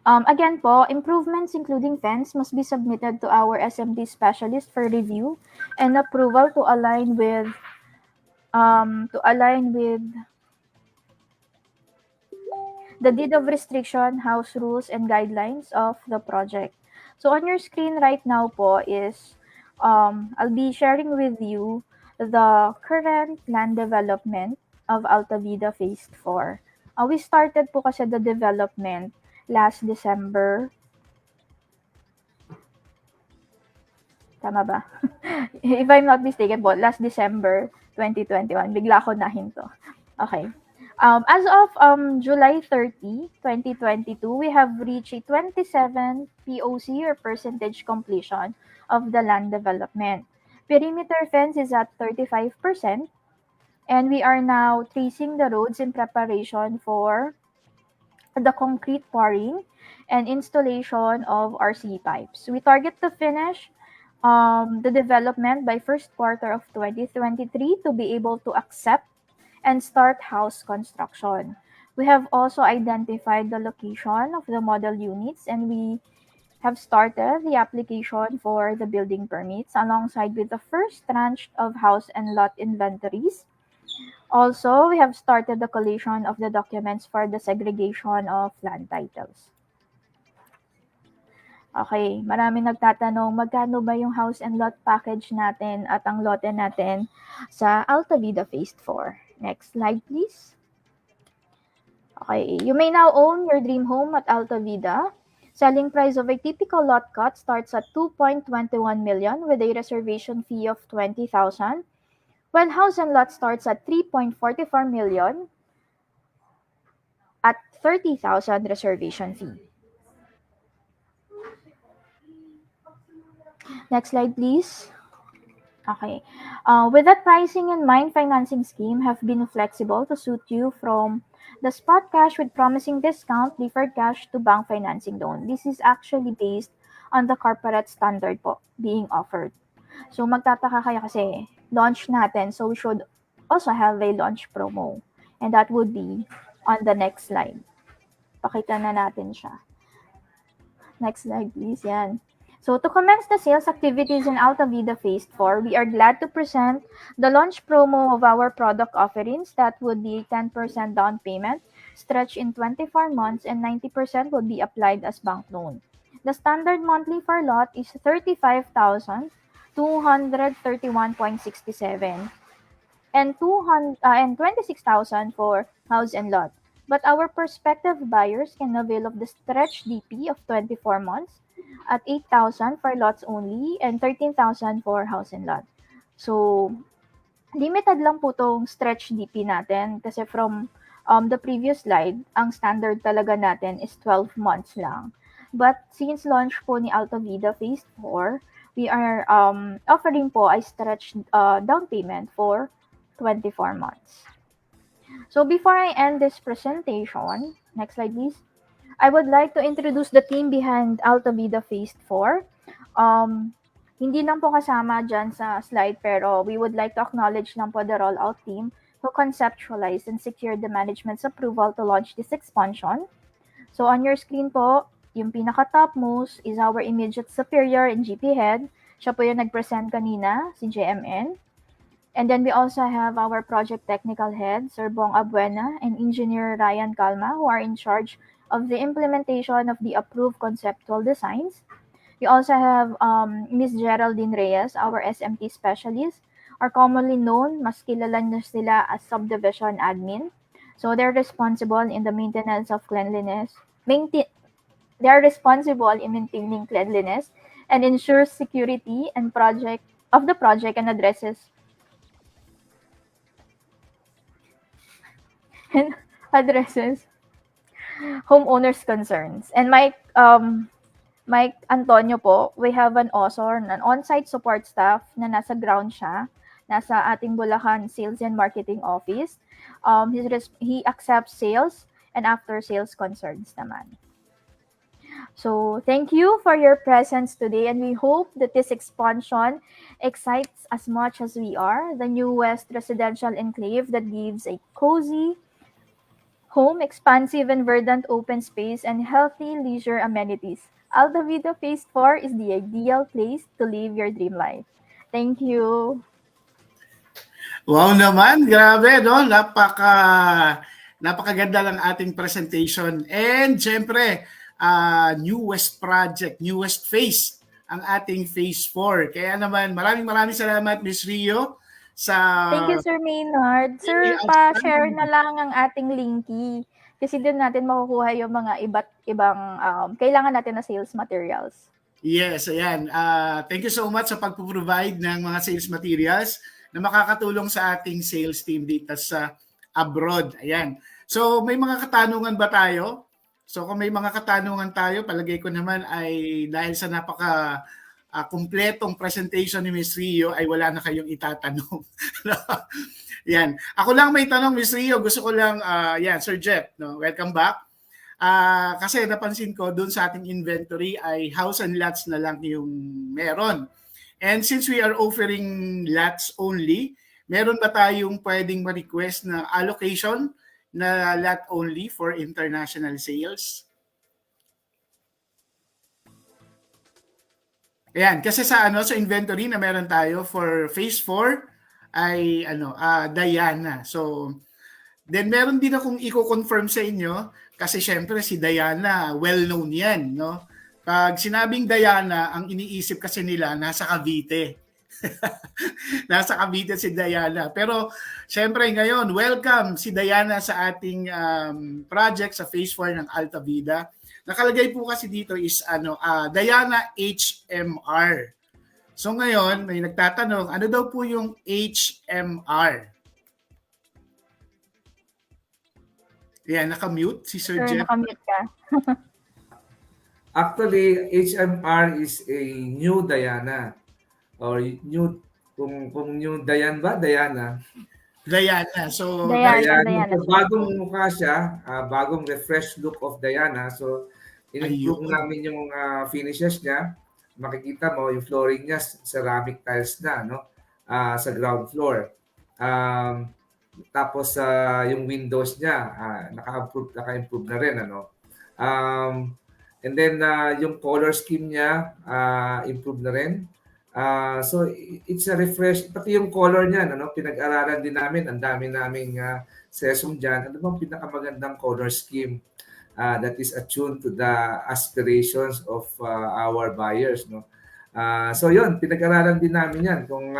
Again po, improvements including fence must be submitted to our SMD specialist for review and approval to align with the deed of restriction, house rules, and guidelines of the project. So on your screen right now po is, I'll be sharing with you the current land development of Alta Vida Phase 4. We started po kasi the development last December. Tama ba? If I'm not mistaken po, last December 2021. Bigla ko nahinto. Okay. As of July 30, 2022, we have reached a 27 POC or percentage completion of the land development. Perimeter fence is at 35%, and we are now tracing the roads in preparation for the concrete pouring and installation of RC pipes. We target to finish the development by first quarter of 2023 to be able to accept and start house construction. We have also identified the location of the model units, and we have started the application for the building permits alongside with the first tranche of house and lot inventories. Also, we have started the collation of the documents for the segregation of land titles. Okay, maraming nagtatanong magkano ba yung house and lot package natin at ang lote natin sa Alta Vida Phase 4. Next slide please. Okay, you may now own your dream home at Alta Vida. Selling price of a typical lot cut starts at 2.21 million with a reservation fee of 20,000, while house and lot starts at 3.44 million at 30,000 reservation fee. Next slide, please. Okay. With that pricing in mind, financing scheme have been flexible to suit you from the spot cash with promising discount, deferred cash to bank financing loan. This is actually based on the corporate standard po being offered. So magtataka kayo kasi launch natin, so we should also have a launch promo. And that would be on the next slide. Pakita na natin siya. Next slide, please. Yan. So to commence the sales activities in Alta Vida Phase 4, we are glad to present the launch promo of our product offerings. That would be 10% down payment, stretched in 24 months, and 90% would be applied as bank loan. The standard monthly for lot is 35,231.67 and 26,000 for house and lot. But our prospective buyers can avail of the stretch DP of 24 months at 8,000 for lots only and 13,000 for house and lot. So, limited lang po tong stretch DP natin kasi from the previous slide, ang standard talaga natin is 12 months lang. But since launch po ni Alta Vida Phase 4, we are offering po a stretch down payment for 24 months. So before I end this presentation, next slide please, I would like to introduce the team behind Alta Vida Phase 4. Hindi lang po kasama dyan sa slide pero we would like to acknowledge lang po the rollout team who conceptualized and secured the management's approval to launch this expansion. So on your screen po, yung pinaka-topmost is our immediate superior and GP head. Siya po yung nag-present kanina, si JMN. And then we also have our project technical head, Sir Bong Abuena, and Engineer Ryan Calma, who are in charge of the implementation of the approved conceptual designs. We also have Ms. Geraldine Reyes, our SMT specialist, or commonly known, mas kilala na sila as subdivision admin. So they're responsible in the maintenance of cleanliness. They are responsible in maintaining cleanliness and ensures security and project and addresses homeowners' concerns. And Mike Antonio po, we have an on-site support staff na nasa ground siya, nasa ating Bulacan Sales and Marketing Office. He accepts sales and after-sales concerns naman. So thank you for your presence today, and we hope that this expansion excites as much as we are, the newest residential enclave that gives a cozy home, expansive and verdant open space, and healthy leisure amenities. Alta Vida Phase 4 is the ideal place to live your dream life. Thank you. Wow naman, grabe, no? Napakaganda lang ating presentation. And syempre, newest project, newest phase ang ating Phase 4. Kaya naman, maraming salamat, Ms. Rio. Thank you, Sir Maynard. Sir, pa-share na lang ang ating linky. Kasi doon natin makukuha yung mga iba't ibang kailangan natin na sales materials. Yes, ayan. Thank you so much sa pag-provide ng mga sales materials na makakatulong sa ating sales team dito sa abroad. Ayan. So may mga katanungan ba tayo? So kung may mga katanungan tayo, palagay ko naman ay dahil sa napaka kumpletong presentation ni Ms. Rio ay wala na kayong itatanong. Yan. Ako lang may tanong, Ms. Rio. Gusto ko lang, yan, Sir Jeff, no? Welcome back. Kasi napansin ko doon sa ating inventory ay house and lots na lang yung meron. And since we are offering lots only, meron ba tayong pwedeng ma-request na allocation na lot only for international sales? Ayan, kasi sa sa inventory na meron tayo for phase 4 ay Diana. So then meron din akong i-confirm sa inyo kasi syempre si Diana, well-known 'yan, no? Pag sinabing Diana, ang iniisip kasi nila nasa Cavite. Nasa Cavite si Diana. Pero syempre ngayon, welcome si Diana sa ating project sa phase 4 ng Alta Vida. Nakalagay po kasi dito is Diana HMR. So ngayon, may nagtatanong, ano daw po yung HMR? Yan, nakamute si Sir Jeff. Nakamute ka. Actually, HMR is a new Diana. Or new, kung new Diana ba? Diana. Diana. So, Diana. So, bagong mukha siya, bagong refresh look of Diana. So, in-improve namin yung finishes niya. Makikita mo yung flooring niya, ceramic tiles na, no? Sa ground floor. Tapos yung windows niya, naka-improve na rin, ano? And then yung color scheme niya, improve na rin. So it's a refresh, pati yung color niya, ano, pinag-aralan din namin, ang dami naming session diyan. Ano bang pinakamagandang color scheme that is attuned to the aspirations of our buyers, no? So yun, pinag-aralan din namin yan kung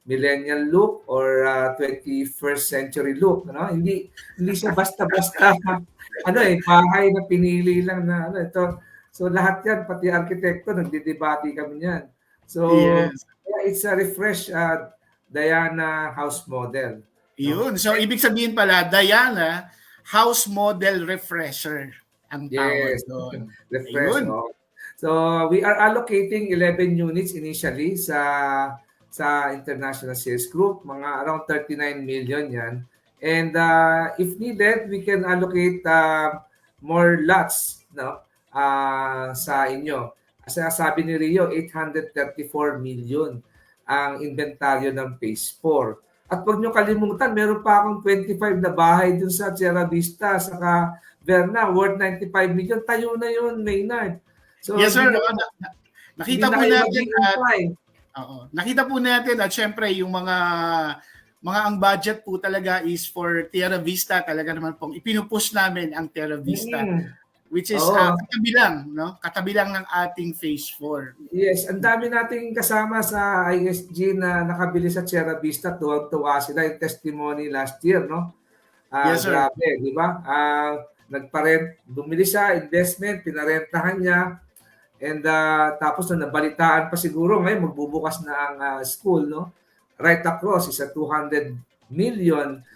millennial look or 21st century look, no? Hindi siya basta-basta bahay na pinili lang na ito. So lahat yan, pati arkitekto, nagdidebate kami niyan. So, yes. It's a refresh Diana house model. Yun. So, ibig sabihin pala, Diana house model refresher ang tawag doon. Refresh. No? So, we are allocating 11 units initially sa international sales group. Mga around 39 million yan. And if needed, we can allocate more lots, no, sa inyo. Kasi sabi ni Rio, 834 million ang inventaryo ng phase 4. At huwag nyo kalimutan, meron pa akong 25 na bahay dun sa Sierra Vista, saka Verna, worth 95 million. Tayo na yun, Maynard. So, yes, sir. Nakita po natin nakita po natin at syempre yung mga ang budget po talaga is for Sierra Vista. Talaga naman pong ipinupush namin ang Sierra Vista. Which is katabi lang, no? Katabi lang ng ating phase 4. Yes, ang dami nating kasama sa ISG na nakabili sa Sierra Vista. Tuwa sila yung testimony last year, no? Yes, sir. Grabe, di ba? Bumili siya, investment, pinarentahan niya. And tapos nabalitaan pa siguro ngayon magbubukas na ang school, no? Right across is a 200 million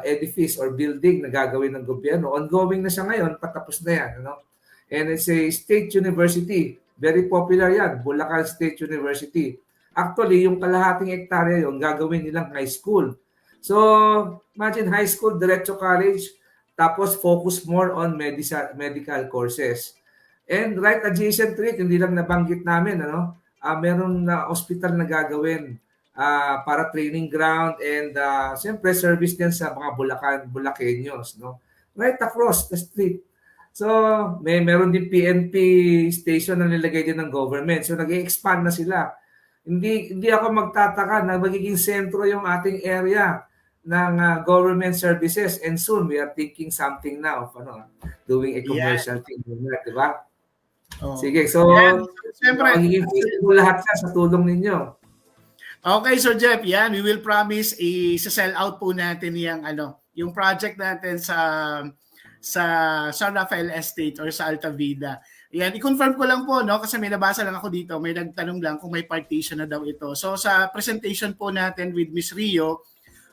edifice or building na gagawin ng gobyerno. Ongoing na siya ngayon, patapos na yan. Ano? And it's a state university. Very popular yan, Bulacan State University. Actually, yung kalahating hektarya yon gagawin nilang high school. So, imagine high school, diretso college, tapos focus more on medical courses. And right adjacent to it, hindi lang nabanggit namin, meron na hospital na gagawin para training ground and siyempre service din sa mga Bulakeños, no? Right across the street. So, meron din PNP station na nilagay din ng government. So, nag-i-expand na sila. Hindi ako magtataka na magiging sentro yung ating area ng government services, and soon we are thinking something now of doing a commercial thing, di ba? Sige, so siyempre magiging lahat sa tulong ninyo. Okay, Sir Jeff, yan, we will promise i-sell out po natin yung project natin sa San Rafael Estate or sa Alta Vida. Yan, i-confirm ko lang po, no, kasi may nabasa lang ako dito, may nagtanong lang kung may partition na daw ito. So sa presentation po natin with Ms. Rio,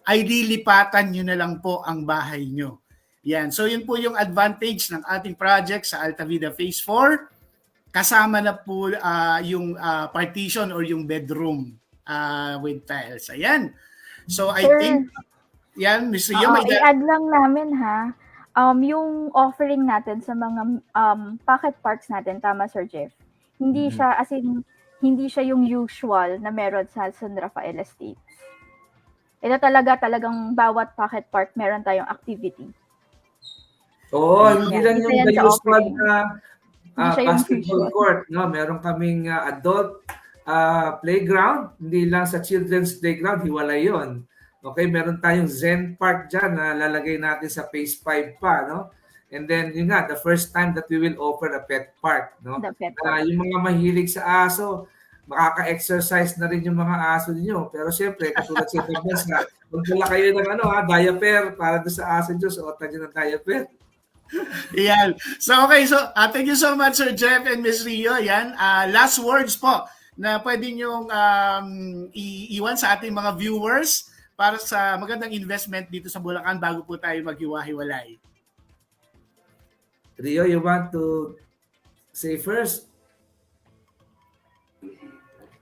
ay lilipatan nyo na lang po ang bahay nyo. Yan. So yun po yung advantage ng ating project sa Alta Vida Phase 4. Kasama na po yung partition or yung bedroom with tiles. Ayan. So I think, yan, Ms. Rio, i-add lang namin ha, yung offering natin sa mga pocket parks natin, tama Sir Jeff, hindi siya, as in, hindi siya yung usual na meron sa San Rafael Estates. Ito talagang bawat pocket park meron tayong activity. Oo, hindi lang yung the usual basketball usual court, no? Meron kaming adult playground, hindi lang sa children's playground, hiwalay yun. Okay, meron tayong Zen Park dyan na lalagay natin sa Phase 5 pa, no? And then, yun nga, the first time that we will offer a pet park, no? The pet park. Yung mga mahilig sa aso, makaka-exercise na rin yung mga aso niyo. Pero siyempre, katulad sa ibang bansa, magdala kayo ng diaper para doon sa aso niyo, suotan niyo ng diaper. Yan. So okay, so thank you so much Sir Jeff and Ms. Rio. Yan, last words po na pwede nyong iiwan sa ating mga viewers para sa magandang investment dito sa Bulacan bago po tayo maghiwa-hiwalay. Rio, you want to say first?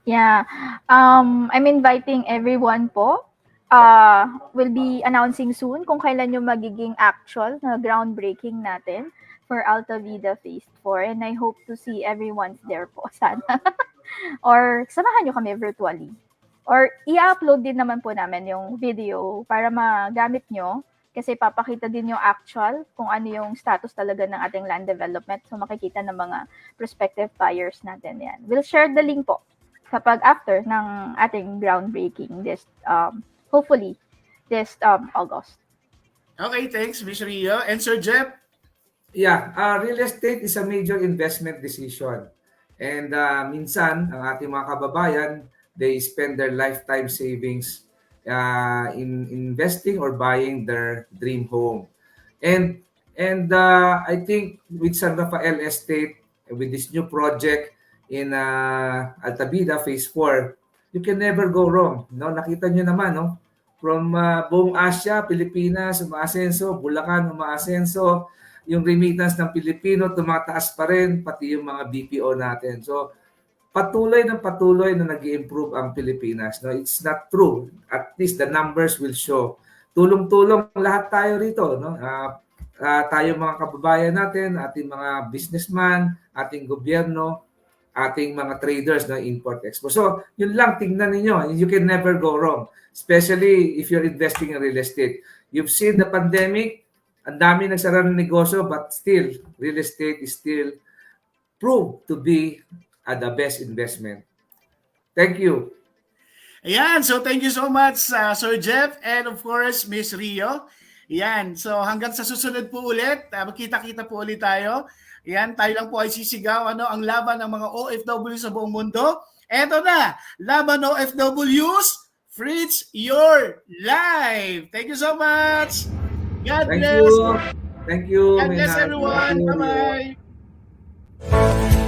Yeah. I'm inviting everyone po. We'll be announcing soon kung kailan yung magiging actual na groundbreaking natin for Alta Vida Phase 4. And I hope to see everyone there po sana. Or samahan nyo kami virtually. Or i-upload din naman po namin yung video para magamit nyo. Kasi papakita din yung actual kung ano yung status talaga ng ating land development. So makikita ng mga prospective buyers natin yan. We'll share the link po kapag after ng ating groundbreaking this hopefully this August. Okay, thanks Ms. Rio. And Sir Jeff? Yeah, real estate is a major investment decision. And minsan, ang ating mga kababayan, they spend their lifetime savings in investing or buying their dream home. And I think with San Rafael Estate, with this new project in Alta Vida Phase 4, you can never go wrong. No? Nakita nyo naman, no? From buong Asia, Pilipinas, umaasenso, Bulacan, umaasenso, yung remittance ng Pilipino, tumataas pa rin, pati yung mga BPO natin. So, patuloy na nag-i-improve ang Pilipinas. No? It's not true. At least the numbers will show. Tulong-tulong lahat tayo rito. No? Tayo mga kababayan natin, ating mga businessman, ating gobyerno, ating mga traders na import-export. So, yun lang, tingnan ninyo. You can never go wrong. Especially if you're investing in real estate. You've seen the pandemic, ang dami nagsara ng negosyo, but still, real estate is still proved to be the best investment. Thank you. Ayan, so thank you so much Sir Jeff and of course Miss Rio. Ayan, so hanggang sa susunod po ulit, magkita-kita po ulit tayo. Ayan, tayo lang po ay sisigaw ang laban ng mga OFW sa buong mundo. Eto na, laban OFWs, Fritz your life. Thank you so much. God bless. Thank you. God bless everyone. Bye-bye.